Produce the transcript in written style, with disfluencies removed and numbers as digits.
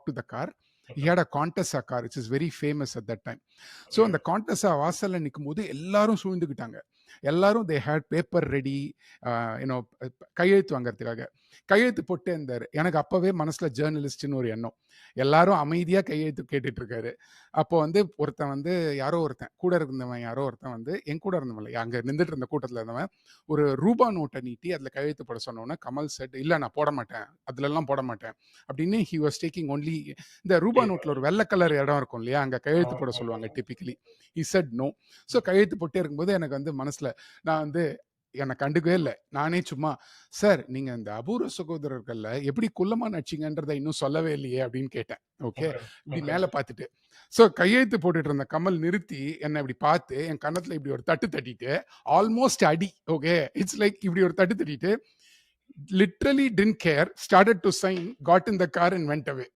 To the car. He Okay. had a Contessa car, which is very famous at that time. So Okay. அந்த Contessa வாசல்ல நிக்கும்போது எல்லாரும் சூழ்ந்துக்கிட்டாங்க. எல்லாரும் they had paper ready, you know கையெழுத்து வாங்குறதுக்காக. கையெழுத்து போட்டு இருந்தாரு. எனக்கு அப்பவே மனசுல ஜேர்னலிஸ்ட்னு ஒரு எண்ணம். எல்லாரும் அமைதியா கையெழுத்து கேட்டுட்டு இருக்காரு. அப்போ வந்து ஒருத்தன் வந்து யாரோ ஒருத்தன் கூட இருந்தவன் யாரோ ஒருத்தன் வந்து என் கூட இருந்தவன் இல்லை, அங்க நின்றுட்டு இருந்த கூட்டத்துல இருந்தவன் ஒரு ரூபா நோட்டை நீட்டி அதுல கையெழுத்து போட சொன்னோன்னே கமல் செட் இல்ல நான் போட மாட்டேன், அதுல எல்லாம் போட மாட்டேன் அப்படின்னு. ஹி வாஸ் டேக்கிங் ஒன்லி இந்த ரூபா நோட்ல ஒரு வெள்ளை கலர் இடம் இருக்கும் இல்லையா, அங்க கையெழுத்து போட சொல்லுவாங்க typically. He said no. So கையெழுத்து போட்டே இருக்கும்போது எனக்கு வந்து மனசுல நான் வந்து என்னை கண்டுக்கவே இல்லை. நானே சும்மா சார் நீங்க இந்த அபூர்வ சகோதரர்கள்ல எப்படி குள்ளமா நடிச்சீங்கன்றதை இன்னும் சொல்லவே இல்லையே அப்படின்னு கேட்டேன். Okay, Okay. இப்படி Okay. மேல பார்த்துட்டு. ஸோ கையெழுத்து போட்டுட்டு இருந்த கமல் நிறுத்தி என்னை இப்படி பார்த்து என் கன்னத்துல இப்படி ஒரு தட்டு தட்டிட்டு, ஆல்மோஸ்ட் அடி. ஓகே, இட்ஸ் லைக் இப்படி ஒரு தட்டு தட்டிட்டு, literally didn't care, started to sign, got in the car and went away.